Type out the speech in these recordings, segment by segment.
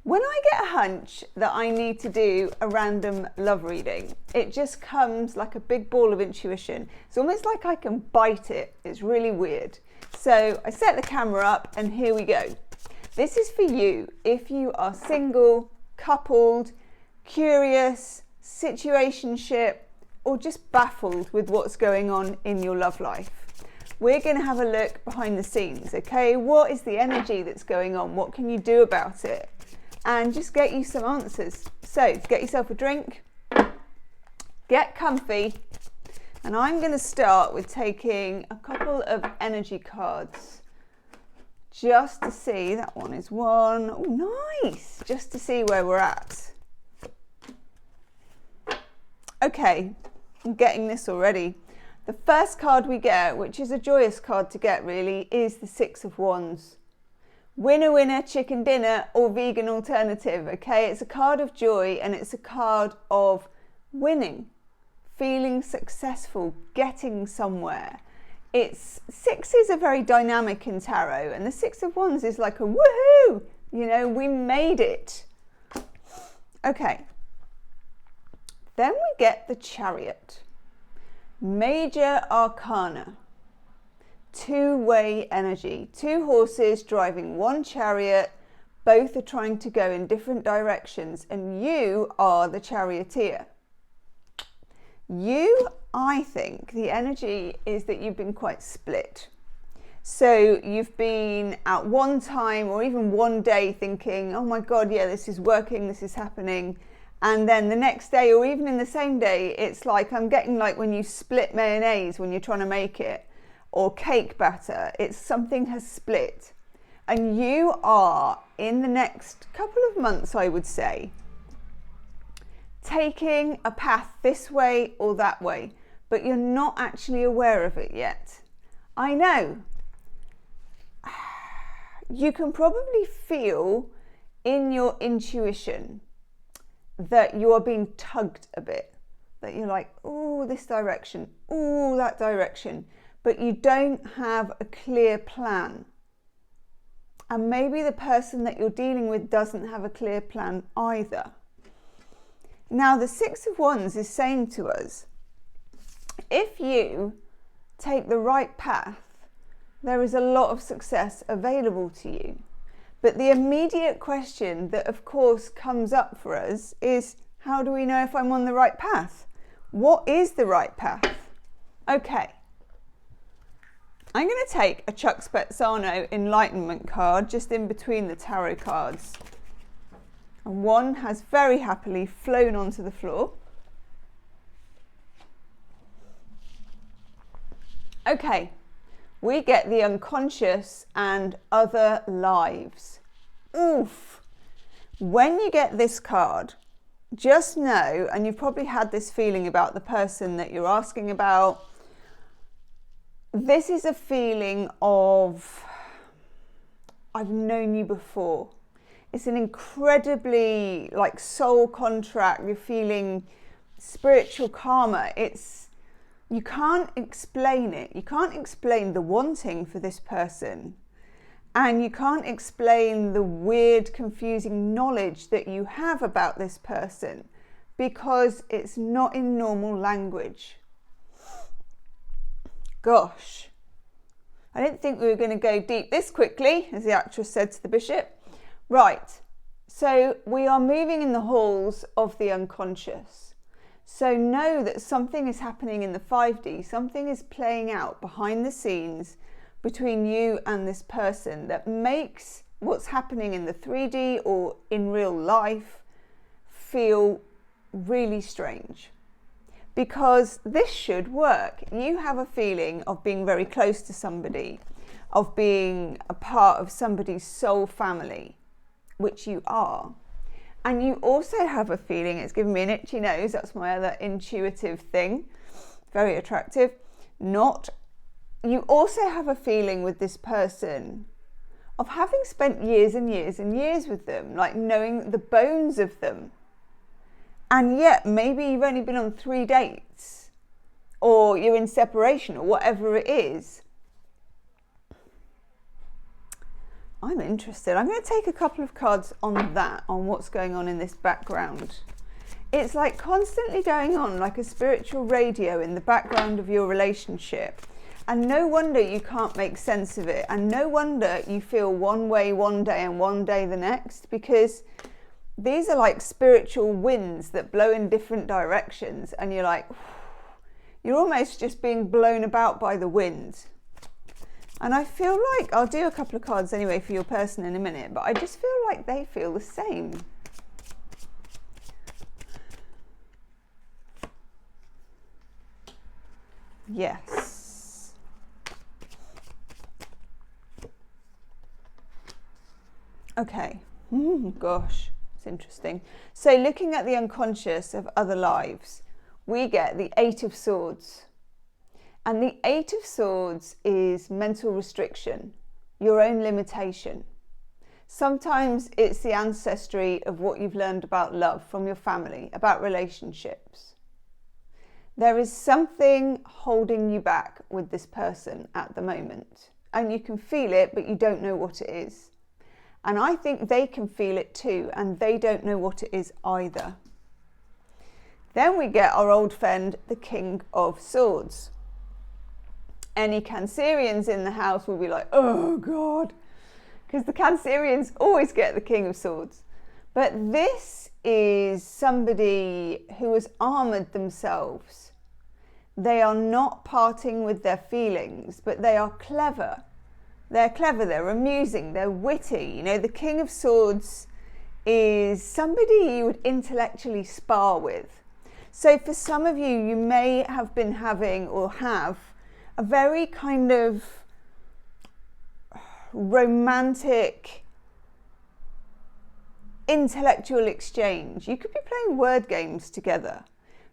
When I get a hunch that I need to do a random love reading, it just comes like a big ball of intuition. It's almost like I can bite it. It's really weird. So I set the camera up and here we go. This is for you if you are single, coupled, curious, situationship, or just baffled with what's going on in your love life. We're going to have a look behind the scenes, okay? What is the energy that's going on? What can you do about it? And just get you some answers. So get yourself a drink, get comfy, and I'm going to start with taking a couple of energy cards just to see. That one is one. Oh, nice. Just to see where we're at. Okay, I'm getting this already. The first card we get, which is a joyous card to get really, is the Six of Wands. Winner, winner, chicken dinner, or vegan alternative, okay? It's a card of joy and it's a card of winning, feeling successful, getting somewhere. Sixes are very dynamic in tarot, and the Six of Wands is like a woohoo, you know, we made it. Okay, then we get the Chariot, major arcana. Two-way energy, two horses driving one chariot, both are trying to go in different directions, and you are the charioteer. I think the energy is that you've been quite split. So you've been at one time or even one day thinking, oh my God, yeah, this is working, this is happening. And then the next day or even in the same day, it's like I'm getting like when you split mayonnaise when you're trying to make it, or cake batter, it's something has split. And you are, in the next couple of months, I would say, taking a path this way or that way, but you're not actually aware of it yet. I know. You can probably feel in your intuition that you are being tugged a bit, that you're like, oh, this direction, oh, that direction, but you don't have a clear plan. And maybe the person that you're dealing with doesn't have a clear plan either. Now, the Six of Wands is saying to us, if you take the right path, there is a lot of success available to you. But the immediate question that, of course, comes up for us is, how do we know if I'm on the right path? What is the right path? Okay. I'm going to take a Chuck Spezzano Enlightenment card just in between the tarot cards. And one has very happily flown onto the floor. Okay, we get the unconscious and other lives. Oof. When you get this card, just know, and you've probably had this feeling about the person that you're asking about, this is a feeling of, I've known you before. It's an incredibly like soul contract. You're feeling spiritual karma. You can't explain it. You can't explain the wanting for this person. And you can't explain the weird, confusing knowledge that you have about this person because it's not in normal language. Gosh, I didn't think we were going to go deep this quickly, as the actress said to the bishop. Right, so we are moving in the halls of the unconscious. So know that something is happening in the 5D, something is playing out behind the scenes between you and this person that makes what's happening in the 3D or in real life feel really strange. Because this should work. You have a feeling of being very close to somebody, of being a part of somebody's soul family, which you are. And you also have a feeling, it's giving me an itchy nose, that's my other intuitive thing, very attractive. You also have a feeling with this person of having spent years and years and years with them, like knowing the bones of them. And yet maybe you've only been on 3 dates, or you're in separation, or whatever it is. I'm interested. I'm going to take a couple of cards on that, on what's going on in this background. It's like constantly going on like a spiritual radio in the background of your relationship. And no wonder you can't make sense of it. And no wonder you feel one way one day and one day the next, because these are like spiritual winds that blow in different directions. And you're like, you're almost just being blown about by the wind. And I feel like, I'll do a couple of cards anyway for your person in a minute, but I just feel like they feel the same. Yes. Okay. Gosh, it's interesting. So looking at the unconscious of other lives, we get the Eight of Swords. And the Eight of Swords is mental restriction, your own limitation. Sometimes it's the ancestry of what you've learned about love from your family, about relationships. There is something holding you back with this person at the moment. And you can feel it, but you don't know what it is. And I think they can feel it too, and they don't know what it is either. Then we get our old friend, the King of Swords. Any Cancerians in the house will be like, oh God, because the Cancerians always get the King of Swords. But this is somebody who has armoured themselves. They are not parting with their feelings, but they are clever. They're clever, they're amusing, they're witty. You know, the King of Swords is somebody you would intellectually spar with. So for some of you, you may have been having or have a very kind of romantic intellectual exchange. You could be playing word games together.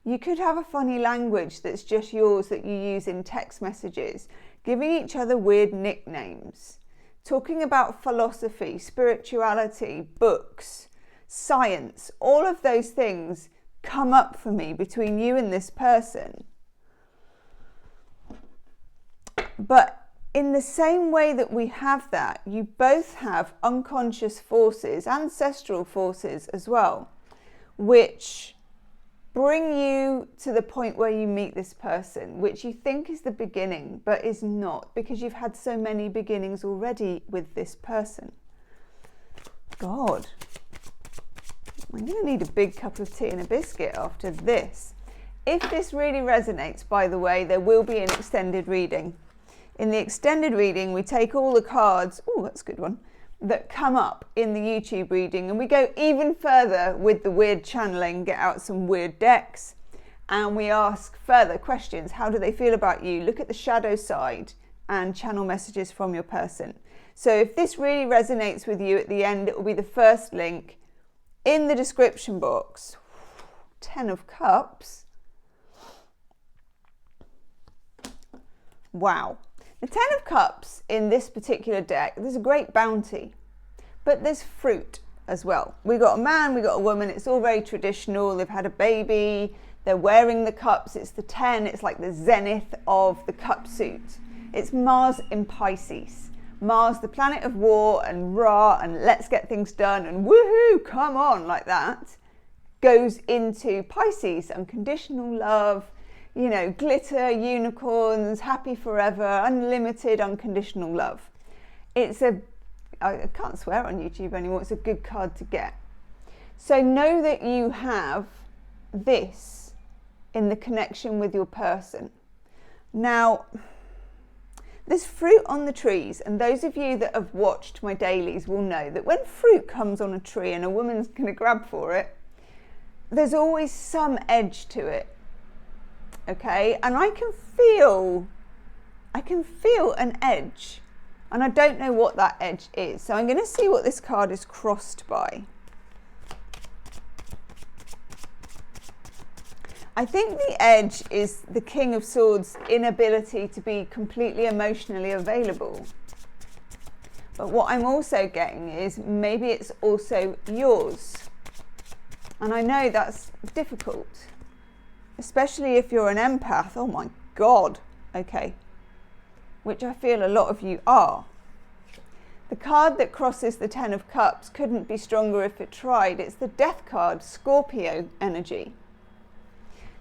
You could have a funny language that's just yours that you use in text messages, giving each other weird nicknames, talking about philosophy, spirituality, books, science. All of those things come up for me between you and this person. But in the same way that we have that, you both have unconscious forces, ancestral forces as well, which bring you to the point where you meet this person, which you think is the beginning, but is not, because you've had so many beginnings already with this person. God, I'm going to need a big cup of tea and a biscuit after this. If this really resonates, by the way, there will be an extended reading. In the extended reading, we take all the cards, oh, that's a good one, that come up in the YouTube reading, and we go even further with the weird channeling, get out some weird decks, and we ask further questions. How do they feel about you? Look at the shadow side and channel messages from your person. So if this really resonates with you at the end, it will be the first link in the description box. 10 of Cups. Wow. The 10 of Cups in this particular deck, there's a great bounty, but there's fruit as well. We got a man, we got a woman, it's all very traditional. They've had a baby, they're wearing the cups, it's the 10, it's like the zenith of the cup suit. It's Mars in Pisces. Mars, the planet of war and rah and let's get things done and woohoo, come on, like that, goes into Pisces, unconditional love, you know, glitter, unicorns, happy forever, unlimited, unconditional love. It's I can't swear on YouTube anymore, it's a good card to get. So know that you have this in the connection with your person. Now, there's fruit on the trees, and those of you that have watched my dailies will know that when fruit comes on a tree and a woman's going to grab for it, there's always some edge to it. Okay, and I can feel an edge, and I don't know what that edge is. So I'm going to see what this card is crossed by. I think the edge is the King of Swords' inability to be completely emotionally available. But what I'm also getting is maybe it's also yours. And I know that's difficult, especially if you're an empath. Oh my God. Okay. Which I feel a lot of you are. The card that crosses the Ten of Cups couldn't be stronger if it tried. It's the Death card, Scorpio energy.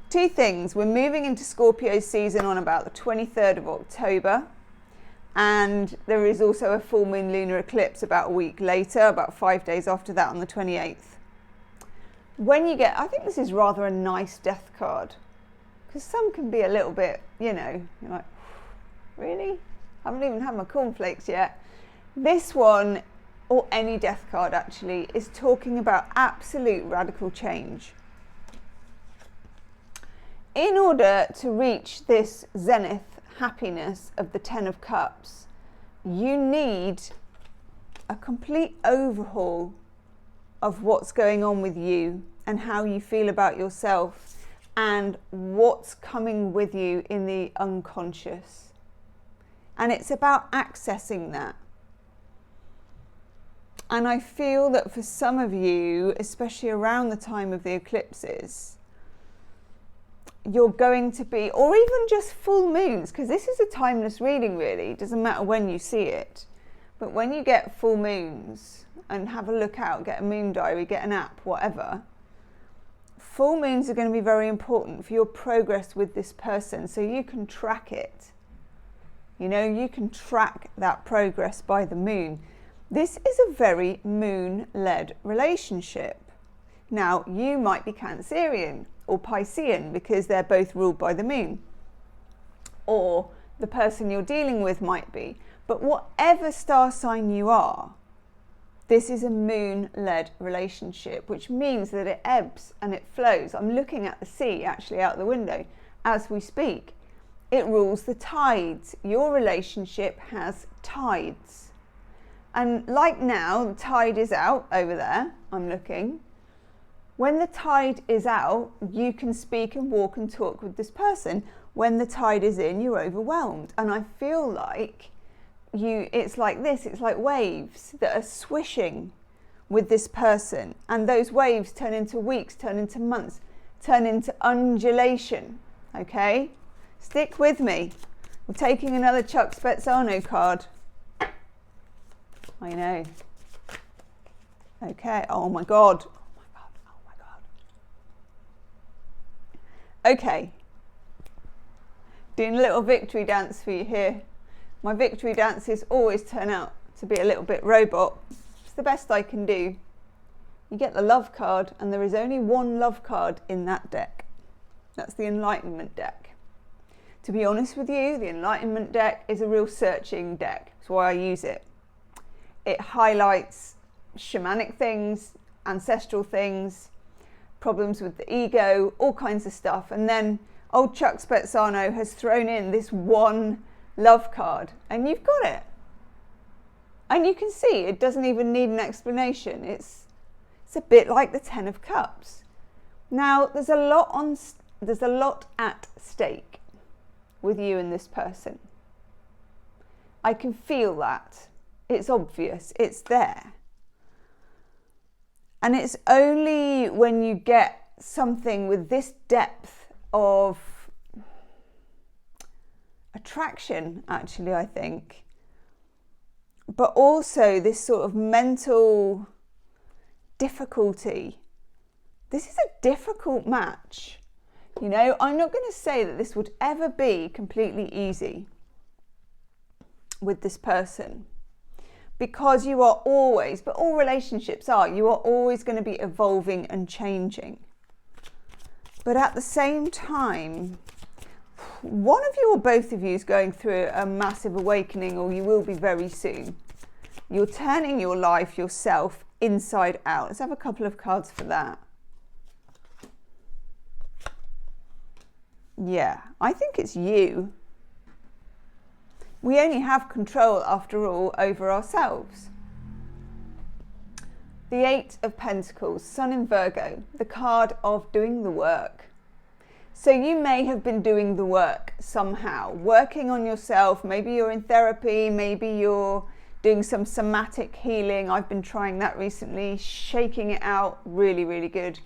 Two things. We're moving into Scorpio season on about the 23rd of October. And there is also a full moon lunar eclipse about a week later, about 5 days after that on the 28th. When you get, I think this is rather a nice death card. Because some can be a little bit, you know, you're like, really? I haven't even had my cornflakes yet. This one, or any death card actually, is talking about absolute radical change. In order to reach this zenith happiness of the Ten of Cups, you need a complete overhaul of what's going on with you and how you feel about yourself and what's coming with you in the unconscious. And it's about accessing that. And I feel that for some of you, especially around the time of the eclipses, you're going to be, or even just full moons, because this is a timeless reading really, it doesn't matter when you see it, but when you get full moons, and have a look out, get a moon diary, get an app, whatever, full moons are going to be very important for your progress with this person, so you can track it. You know, you can track that progress by the moon. This is a very moon-led relationship. Now, you might be Cancerian or Piscean because they're both ruled by the moon. Or the person you're dealing with might be. But whatever star sign you are, this is a moon-led relationship, which means that it ebbs and it flows. I'm looking at the sea actually out the window as we speak. It rules the tides. Your relationship has tides. And like now, the tide is out over there. I'm looking. When the tide is out, you can speak and walk and talk with this person. When the tide is in, you're overwhelmed. And I feel like it's like this, it's like waves that are swishing with this person. And those waves turn into weeks, turn into months, turn into undulation. Okay? Stick with me. We're taking another Chuck Spezzano card. I know. Okay. Oh my God. Okay, doing a little victory dance for you here. My victory dances always turn out to be a little bit robot. It's the best I can do. You get the love card, and there is only one love card in that deck. That's the Enlightenment deck. To be honest with you, the Enlightenment deck is a real searching deck. That's why I use it. It highlights shamanic things, ancestral things, problems with the ego, all kinds of stuff. And then old Chuck Spezzano has thrown in this one love card, and you've got it. And you can see it doesn't even need an explanation. It's a bit like the Ten of Cups. Now, there's a lot at stake with you and this person. I can feel that. It's obvious. It's there. And it's only when you get something with this depth of attraction, actually, I think, but also this sort of mental difficulty. This is a difficult match. You know, I'm not going to say that this would ever be completely easy with this person. Because you are always, but all relationships are, you are always going to be evolving and changing. But at the same time, one of you or both of you is going through a massive awakening, or you will be very soon. You're turning your life, yourself, inside out. Let's have a couple of cards for that. Yeah, I think it's you. We only have control, after all, over ourselves. The Eight of Pentacles, Sun in Virgo, the card of doing the work. So you may have been doing the work somehow, working on yourself. Maybe you're in therapy, maybe you're doing some somatic healing. I've been trying that recently, shaking it out, really, really good.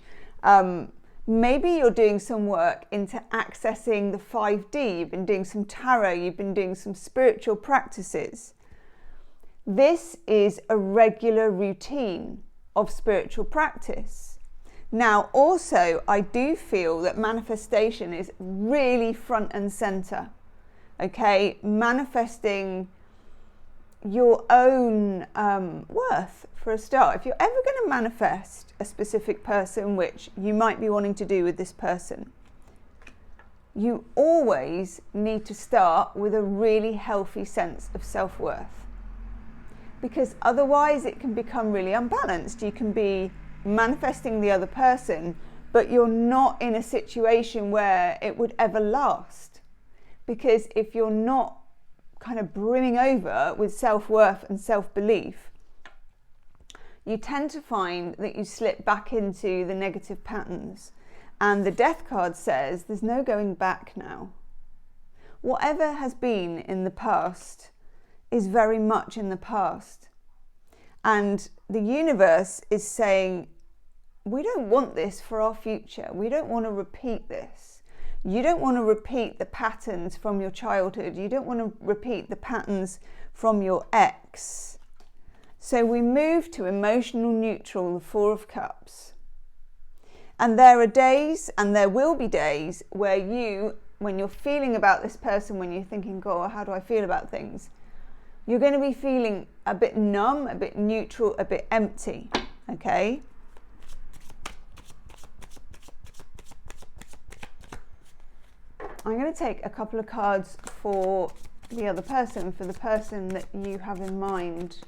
Maybe you're doing some work into accessing the 5D. You've been doing some tarot. You've been doing some spiritual practices. This is a regular routine of spiritual practice. Now, also, I do feel that manifestation is really front and center. Okay, manifesting your own worth for a start. If you're ever going to manifest a specific person, which you might be wanting to do with this person, you always need to start with a really healthy sense of self-worth, because otherwise it can become really unbalanced. You can be manifesting the other person, but you're not in a situation where it would ever last, because if you're not kind of brimming over with self-worth and self-belief, you tend to find that you slip back into the negative patterns. And the Death card says there's no going back now. Whatever has been in the past is very much in the past. And the universe is saying, we don't want this for our future. We don't want to repeat this. You don't want to repeat the patterns from your childhood. You don't want to repeat the patterns from your ex. So we move to emotional neutral, the Four of Cups. And there are days, and there will be days, where when you're feeling about this person, when you're thinking, God, how do I feel about things? You're going to be feeling a bit numb, a bit neutral, a bit empty, okay? I'm going to take a couple of cards for the other person, for the person that you have in mind.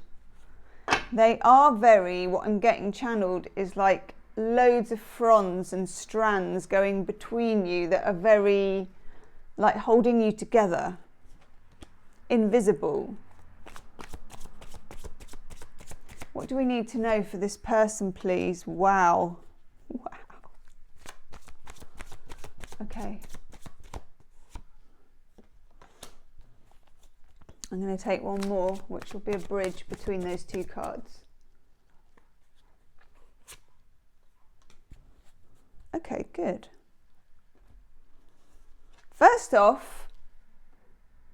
They are what I'm getting channeled is like loads of fronds and strands going between you that are very like holding you together, invisible. What do we need to know for this person, please? Wow. Okay. I'm going to take one more, which will be a bridge between those two cards. Okay, good. First off,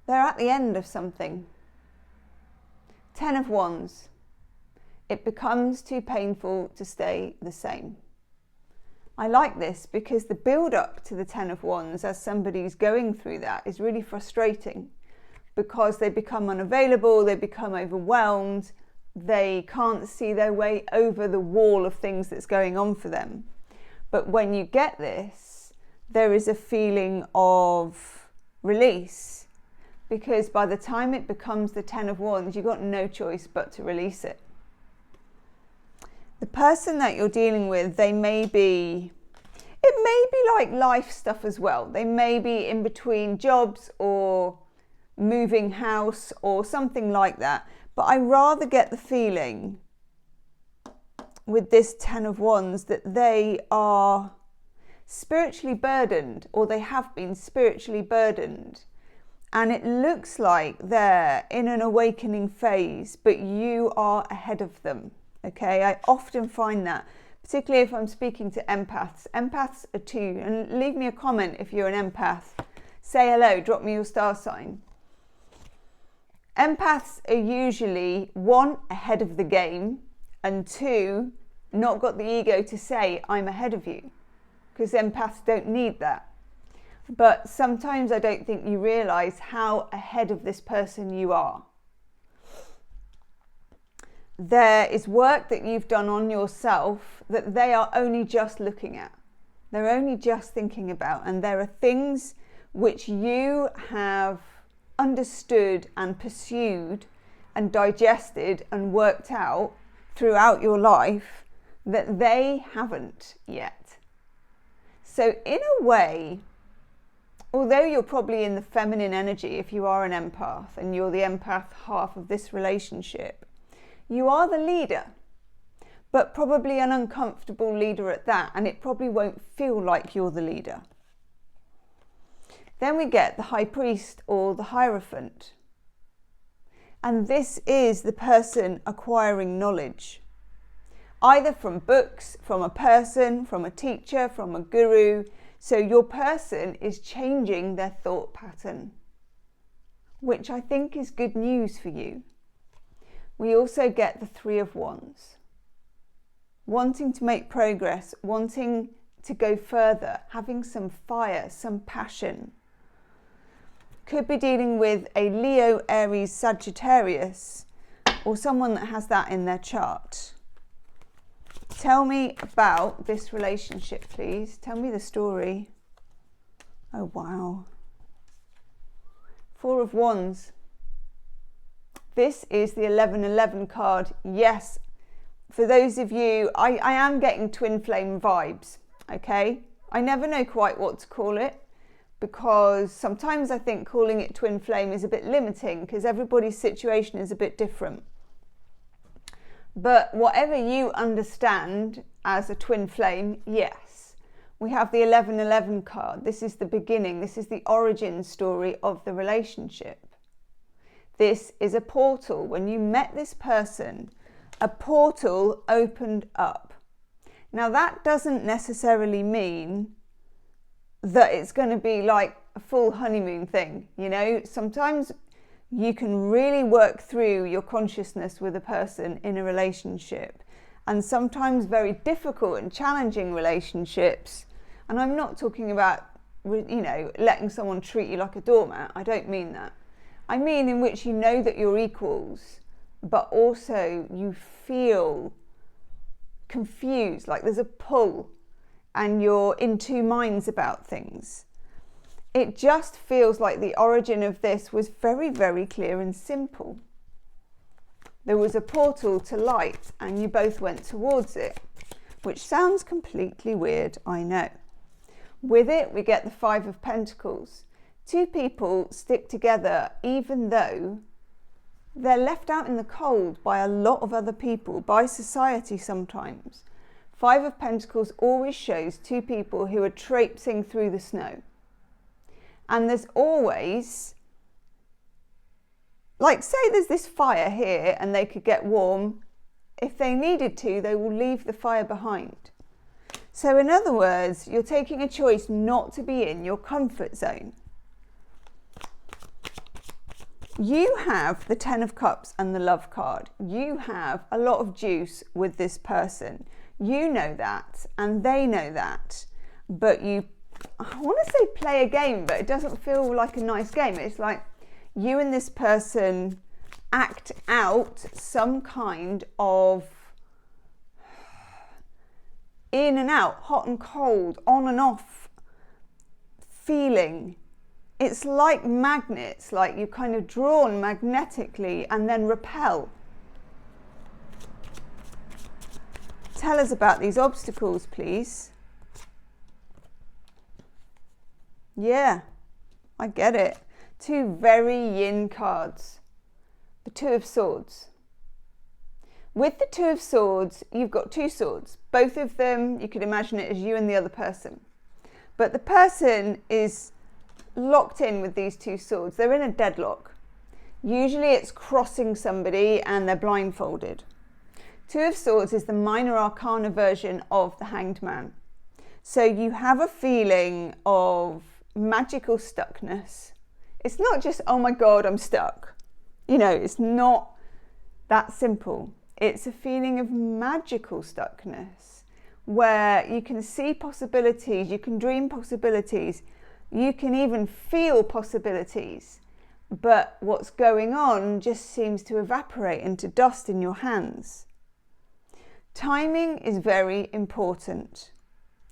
they're at the end of something. 10 of Wands. It becomes too painful to stay the same. I like this because the build up to the 10 of Wands as somebody's going through that is really frustrating, because they become unavailable, they become overwhelmed, they can't see their way over the wall of things that's going on for them. But when you get this, there is a feeling of release, because by the time it becomes the 10 of Wands, you've got no choice but to release it. The person that you're dealing with, it may be like life stuff as well. They may be in between jobs or moving house or something like that. But I rather get the feeling with this 10 of Wands that they are spiritually burdened, or they have been spiritually burdened. And it looks like they're in an awakening phase, but you are ahead of them. Okay, I often find that, particularly if I'm speaking to empaths. Empaths are too, and leave me a comment if you're an empath. Say hello, drop me your star sign. Empaths are usually, 1, ahead of the game, and 2, not got the ego to say, I'm ahead of you, because empaths don't need that. But sometimes I don't think you realise how ahead of this person you are. There is work that you've done on yourself that they are only just looking at. They're only just thinking about. And there are things which you have understood and pursued and digested and worked out throughout your life that they haven't yet. So in a way, although you're probably in the feminine energy if you are an empath and you're the empath half of this relationship, you are the leader, but probably an uncomfortable leader at that, and it probably won't feel like you're the leader. Then we get the High Priest or the Hierophant. And this is the person acquiring knowledge, either from books, from a person, from a teacher, from a guru. So your person is changing their thought pattern, which I think is good news for you. we also get the Three of Wands. Wanting to make progress, wanting to go further, having some fire, some passion. Could be dealing with a Leo, Aries, Sagittarius, or someone that has that in their chart. Tell me about this relationship, please. Tell me the story. Oh, wow. Four of Wands. This is the 1111 card. Yes, for those of you, I am getting twin flame vibes, okay? I never know quite what to call it, because sometimes I think calling it twin flame is a bit limiting because everybody's situation is a bit different. But whatever you understand as a twin flame, yes. We have the 1111 card. This is the beginning. This is the origin story of the relationship. This is a portal. When you met this person, a portal opened up. Now that doesn't necessarily mean that it's going to be like a full honeymoon thing. You know, sometimes you can really work through your consciousness with a person in a relationship, and sometimes very difficult and challenging relationships. And I'm not talking about, you know, letting someone treat you like a doormat. I don't mean that. I mean in which you know that you're equals, but also you feel confused, like there's a pull and you're in two minds about things. It just feels like the origin of this was very, very clear and simple. There was a portal to light and you both went towards it, which sounds completely weird, I know. With it, we get the Five of Pentacles. Two people stick together even though they're left out in the cold by a lot of other people, by society sometimes. Five of Pentacles always shows two people who are traipsing through the snow. And there's always, like say there's this fire here and they could get warm. If they needed to, they will leave the fire behind. So in other words, you're taking a choice not to be in your comfort zone. You have the Ten of Cups and the Love card. You have a lot of juice with this person. You know that and they know that. But you, I want to say play a game, but it doesn't feel like a nice game. It's like you and this person act out some kind of in and out, hot and cold, on and off feeling. It's like magnets, like you're kind of drawn magnetically and then repel. Tell us about these obstacles, please. Yeah, I get it. Two very yin cards. The Two of Swords. With the Two of Swords, you've got two swords. Both of them, you could imagine it as you and the other person. But the person is locked in with these two swords. They're in a deadlock. Usually it's crossing somebody and they're blindfolded. Two of Swords is the minor arcana version of the Hanged Man. So you have a feeling of magical stuckness. It's not just, oh my God, I'm stuck. You know, it's not that simple. It's a feeling of magical stuckness where you can see possibilities, you can dream possibilities, you can even feel possibilities, but what's going on just seems to evaporate into dust in your hands. Timing is very important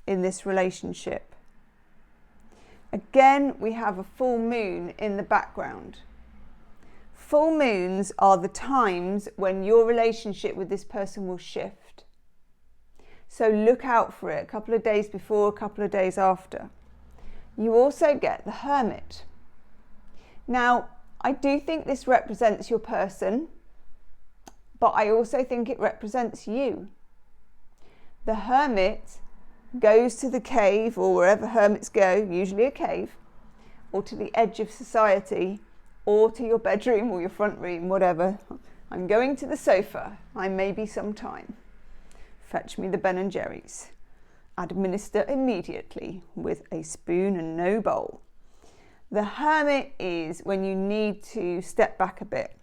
in this relationship. Again, we have a full moon in the background. Full moons are the times when your relationship with this person will shift. So look out for it a couple of days before, a couple of days after. You also get the Hermit. Now, I do think this represents your person, but I also think it represents you. The Hermit goes to the cave, or wherever hermits go, usually a cave, or to the edge of society, or to your bedroom or your front room, whatever. I'm going to the sofa. I may be some time. Fetch me the Ben & Jerry's. Administer immediately with a spoon and no bowl. The Hermit is when you need to step back a bit.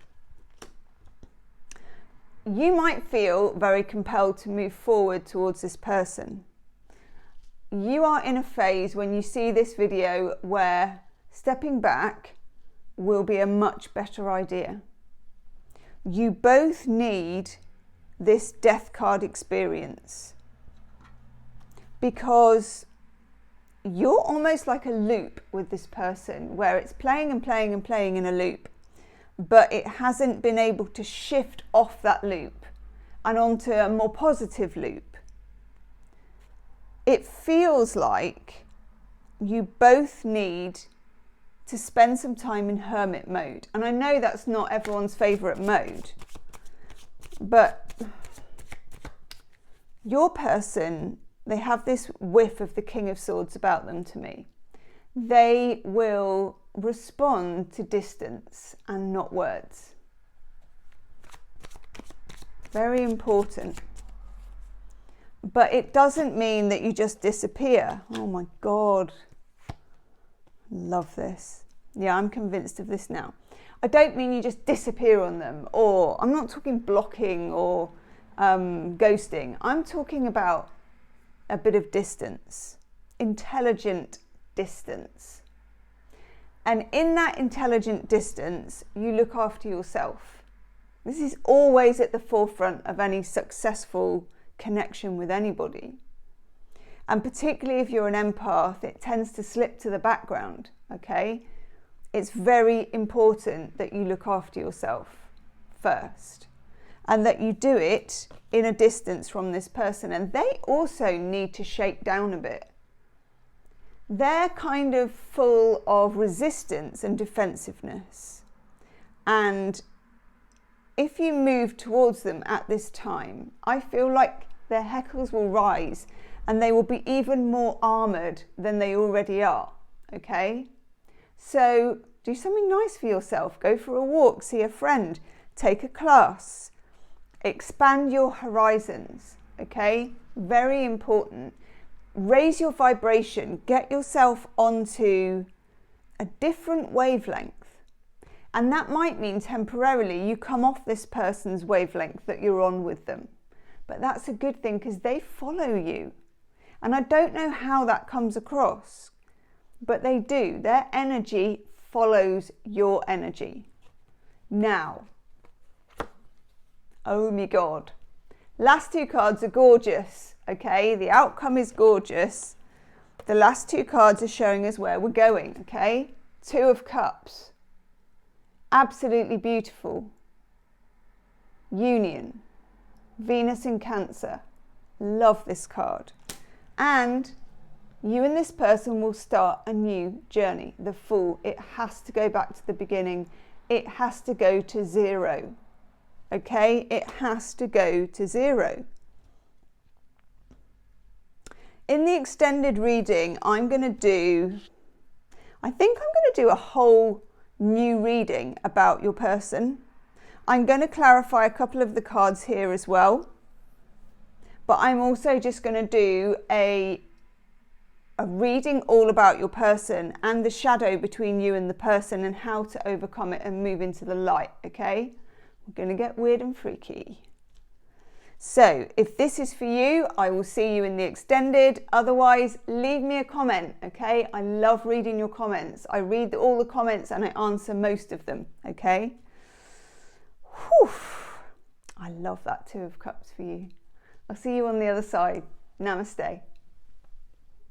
you might feel very compelled to move forward towards this person. You are in a phase when you see this video where stepping back will be a much better idea. You both need this death card experience because you're almost like a loop with this person where it's playing and playing and playing in a loop, but it hasn't been able to shift off that loop and onto a more positive loop. It feels like you both need to spend some time in hermit mode. And I know that's not everyone's favourite mode, but your person, they have this whiff of the King of Swords about them to me. They will respond to distance and not words. Very important. But it doesn't mean that you just disappear. Oh my God. Love this. Yeah, I'm convinced of this now. I don't mean you just disappear on them, or I'm not talking blocking or ghosting. I'm talking about a bit of distance, intelligent distance. And in that intelligent distance, you look after yourself. This is always at the forefront of any successful connection with anybody. And particularly if you're an empath, it tends to slip to the background, okay? It's very important that you look after yourself first and that you do it in a distance from this person. And they also need to shake down a bit. They're kind of full of resistance and defensiveness. And if you move towards them at this time, I feel like their heckles will rise and they will be even more armoured than they already are, okay? So do something nice for yourself. Go for a walk, see a friend, take a class, expand your horizons, okay? Very important. Raise your vibration, get yourself onto a different wavelength. And that might mean temporarily you come off this person's wavelength that you're on with them. But that's a good thing because they follow you. And I don't know how that comes across, but they do. Their energy follows your energy. Now, oh my God. Last two cards are gorgeous, okay? The outcome is gorgeous. The last two cards are showing us where we're going, okay? Two of Cups. Absolutely beautiful. Union. Venus in Cancer. Love this card. And you and this person will start a new journey. The Fool. It has to go back to the beginning. It has to go to zero. Okay? It has to go to zero. In the extended reading, I think I'm going to do a whole new reading about your person. I'm going to clarify a couple of the cards here as well. But I'm also just going to do a reading all about your person and the shadow between you and the person and how to overcome it and move into the light, okay? We're going to get weird and freaky. So if this is for you, I will see you in the extended. Otherwise, leave me a comment, okay? I love reading your comments. I read all the comments and I answer most of them, okay? Whew. I love that Two of Cups for you. I'll see you on the other side. Namaste.